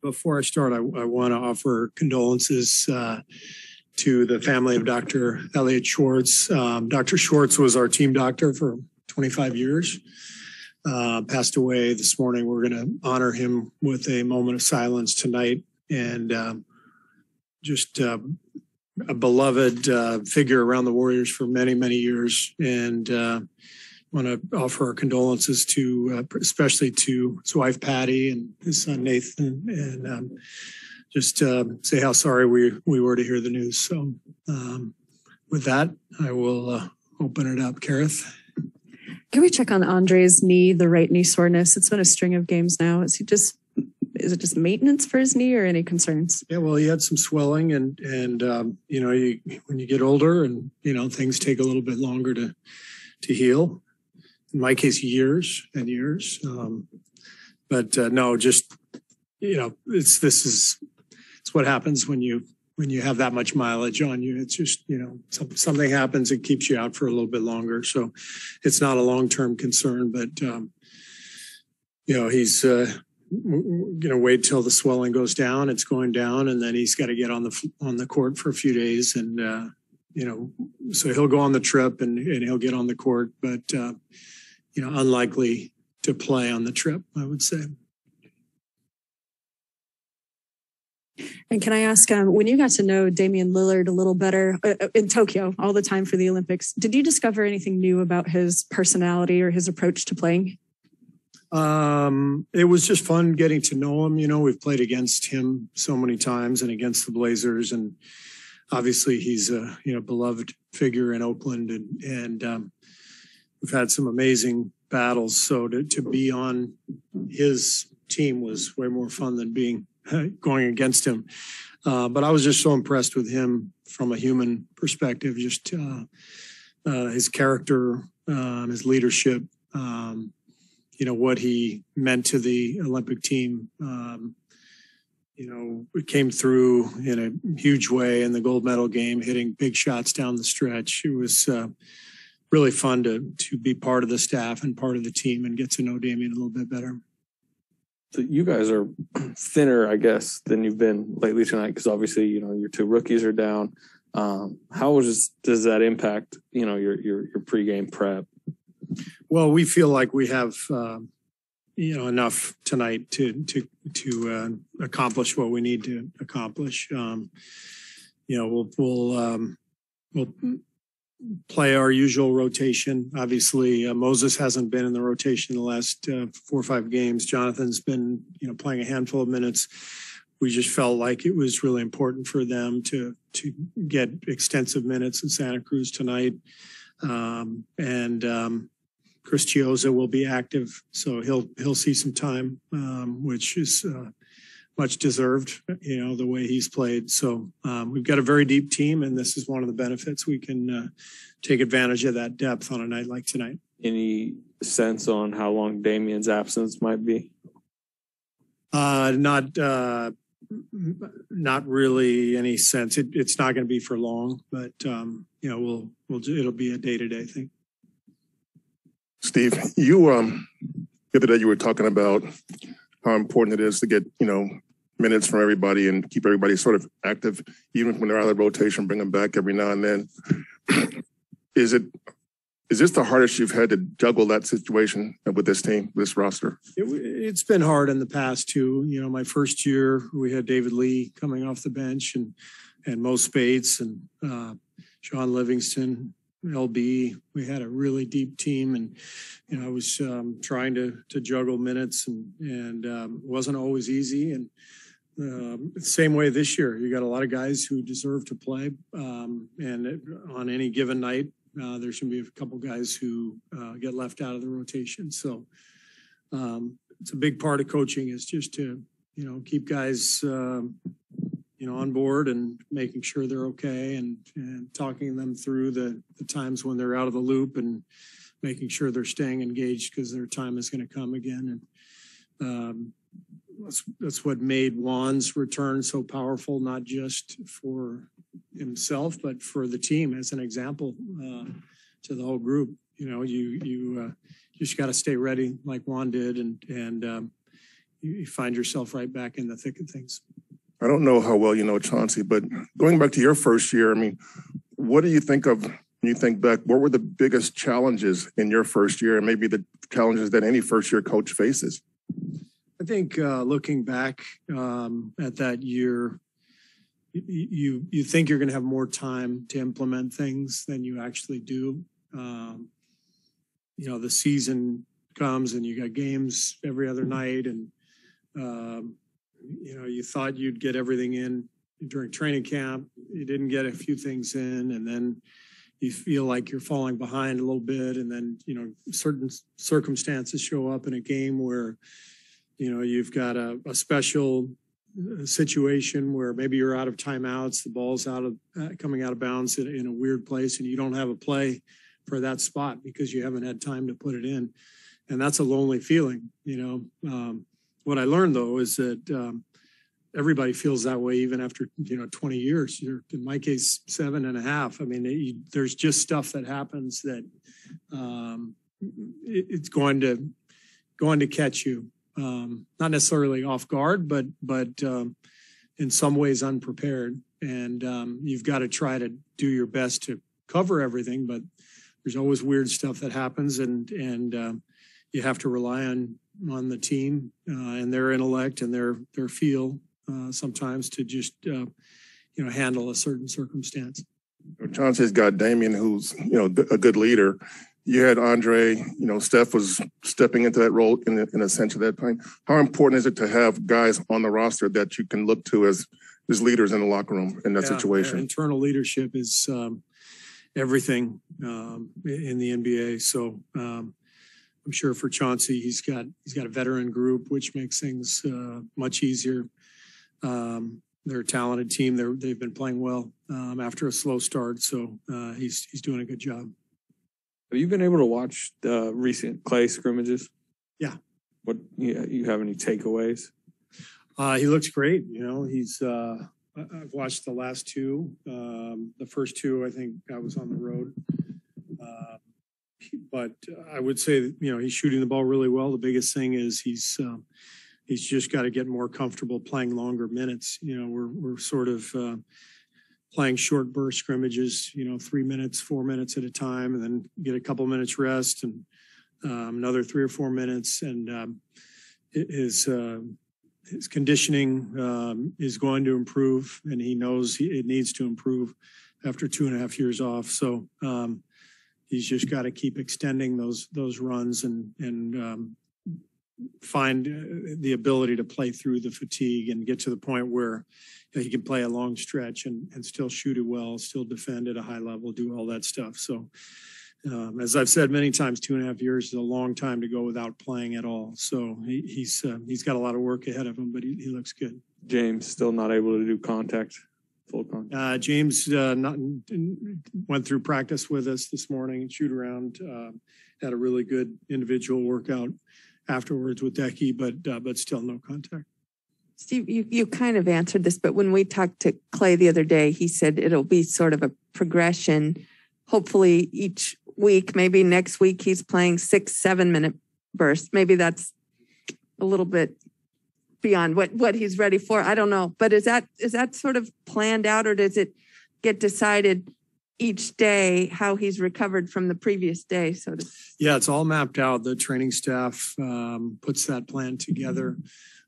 Before I start, I want to offer condolences to the family of Dr. Elliot Schwartz. Dr. Schwartz was our team doctor for 25 years. Passed away this morning. We're going to honor him with a moment of silence tonight. And just a beloved figure around the Warriors for many, many years. And want to offer our condolences to, especially to his wife, Patty, and his son, Nathan, and just say how sorry we were to hear the news. So with that, I will open it up. Kerr. Can we check on Andre's knee, the right knee soreness? It's been a string of games now. Is it just maintenance for his knee or any concerns? Yeah, well, he had some swelling and you know, when you get older and, you know, things take a little bit longer to heal. In my case, years and years. But no, just, you know, it's what happens when you have that much mileage on you. It's just, you know, something happens, it keeps you out for a little bit longer. So it's not a long-term concern, but, you know, he's going to wait till the swelling goes down. It's going down, and then he's got to get on the court for a few days. And, you know, so he'll go on the trip and he'll get on the court, but, you know, unlikely to play on the trip, I would say. And can I ask, when you got to know Damian Lillard a little better in Tokyo all the time for the Olympics, did you discover anything new about his personality or his approach to playing? It was just fun getting to know him. You know, we've played against him so many times and against the Blazers, and obviously he's a, you know, beloved figure in Oakland, and we've had some amazing battles. So to be on his team was way more fun than going against him. But I was just so impressed with him from a human perspective, just his character, his leadership, you know, what he meant to the Olympic team. You know, it came through in a huge way in the gold medal game, hitting big shots down the stretch. It was really fun to be part of the staff and part of the team and get to know Damian a little bit better. So you guys are thinner, I guess, than you've been lately tonight, because obviously, you know, your two rookies are down. How does that impact, you know, your pregame prep? Well, we feel like we have, you know, enough tonight to accomplish what we need to accomplish. You know, we'll play our usual rotation. Obviously, Moses hasn't been in the rotation the last 4 or 5 games. Jonathan's been, you know, playing a handful of minutes. We just felt like it was really important for them to get extensive minutes in Santa Cruz tonight. Chris Chiozza will be active, so he'll see some time, which is much deserved, you know, the way he's played. So we've got a very deep team, and this is one of the benefits. We can take advantage of that depth on a night like tonight. Any sense on how long Damian's absence might be? Not really any sense. It's not going to be for long, but you know, it'll be a day-to-day thing. Steve, you the other day you were talking about how important it is to get, you know, minutes from everybody and keep everybody sort of active, even when they're out of the rotation, bring them back every now and then. Is this the hardest you've had to juggle that situation with this team, this roster? It's been hard in the past too. You know, my first year we had David Lee coming off the bench and Mo Spates and Sean Livingston, LB. We had a really deep team, and you know, I was trying to juggle minutes, and it wasn't always easy. And same way this year, you got a lot of guys who deserve to play, and on any given night, there's going to be a couple guys who get left out of the rotation. So it's a big part of coaching is just to, you know, keep guys, you know, on board and making sure they're okay, and talking them through the times when they're out of the loop, and making sure they're staying engaged because their time is going to come again. And that's what made Juan's return so powerful, not just for himself, but for the team as an example to the whole group. You know, you just got to stay ready like Juan did, and you find yourself right back in the thick of things. I don't know how well you know Chauncey, but going back to your first year, I mean, what do you think of when you think back? What were the biggest challenges in your first year, and maybe the challenges that any first-year coach faces? I think looking back at that year, you think you're going to have more time to implement things than you actually do. You know, the season comes and you got games every other night, and you know, you thought you'd get everything in during training camp. You didn't get a few things in, and then you feel like you're falling behind a little bit, and then, you know, certain circumstances show up in a game where, you know, you've got a special situation where maybe you're out of timeouts, the ball's coming out of bounds in a weird place, and you don't have a play for that spot because you haven't had time to put it in. And that's a lonely feeling, you know. What I learned, though, is that everybody feels that way even after, you know, 20 years. You're, in my case, 7.5. I mean, there's just stuff that happens that it's going to catch you. Not necessarily off guard, but in some ways unprepared. And you've got to try to do your best to cover everything, but there's always weird stuff that happens, and you have to rely on the team and their intellect and their feel sometimes to just you know, handle a certain circumstance. Chauncey's got Damian, who's, you know, a good leader. You had Andre, you know, Steph was stepping into that role in a sense at that time. How important is it to have guys on the roster that you can look to as leaders in the locker room in that situation? Internal leadership is everything in the NBA. So I'm sure for Chauncey, he's got a veteran group, which makes things much easier. They're a talented team. They've been playing well after a slow start. So he's doing a good job. Have you been able to watch the recent Clay scrimmages? Yeah. What you have any takeaways? He looks great. You know, I've watched the last two. The first two, I think I was on the road. But I would say that, you know, he's shooting the ball really well. The biggest thing is he's just got to get more comfortable playing longer minutes. You know, we're sort of playing short burst scrimmages, you know, 3 minutes, 4 minutes at a time, and then get a couple minutes rest and another 3 or 4 minutes. And his conditioning is going to improve, and he knows it needs to improve after 2.5 years off. So he's just got to keep extending those runs and find the ability to play through the fatigue and get to the point where he can play a long stretch and still shoot it well, still defend at a high level, do all that stuff. So as I've said many times, 2.5 years is a long time to go without playing at all. So he's got a lot of work ahead of him, but he looks good. James still not able to do full contact. James went through practice with us this morning and shoot around, had a really good individual workout afterwards with Decky, but still no contact. Steve, you kind of answered this, but when we talked to Clay the other day, he said it'll be sort of a progression. Hopefully each week, maybe next week he's playing 6-7 minute bursts. Maybe that's a little bit beyond what he's ready for. I don't know. But is that sort of planned out, or does it get decided each day how he's recovered from the previous day? Yeah, it's all mapped out. The training staff puts that plan together.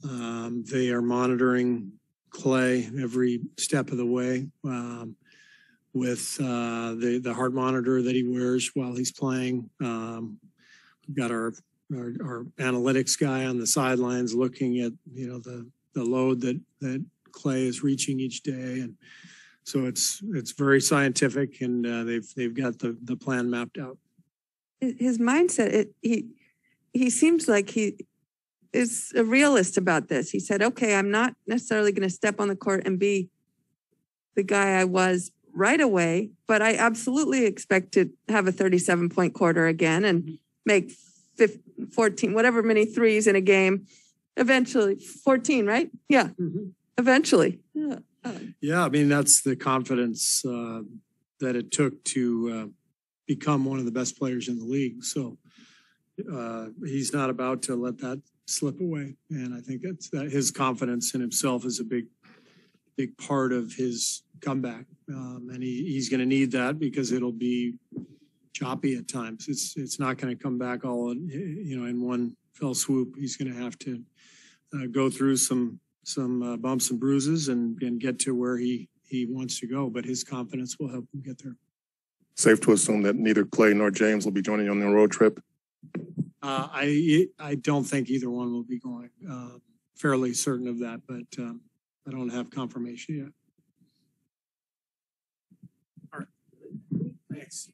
They are monitoring Clay every step of the way with the heart monitor that he wears while he's playing. We've got our analytics guy on the sidelines looking at, you know, the load that Clay is reaching each day, and so it's very scientific, and they've got the plan mapped out. His mindset, he seems like he is a realist about this. He said, okay, I'm not necessarily going to step on the court and be the guy I was right away, but I absolutely expect to have a 37-point quarter again and make 14, whatever many threes in a game. Eventually, 14, right? Yeah, eventually. Yeah, I mean, that's the confidence that it took to become one of the best players in the league. So he's not about to let that slip away. And I think that his confidence in himself is a big part of his comeback. And he's going to need that because it'll be choppy at times. It's not going to come back all in one fell swoop. He's going to have to go through some bumps and bruises and get to where he wants to go. But his confidence will help him get there. Safe to assume that neither Clay nor James will be joining you on the road trip? I don't think either one will be going. Fairly certain of that, but I don't have confirmation yet. All right. Thanks.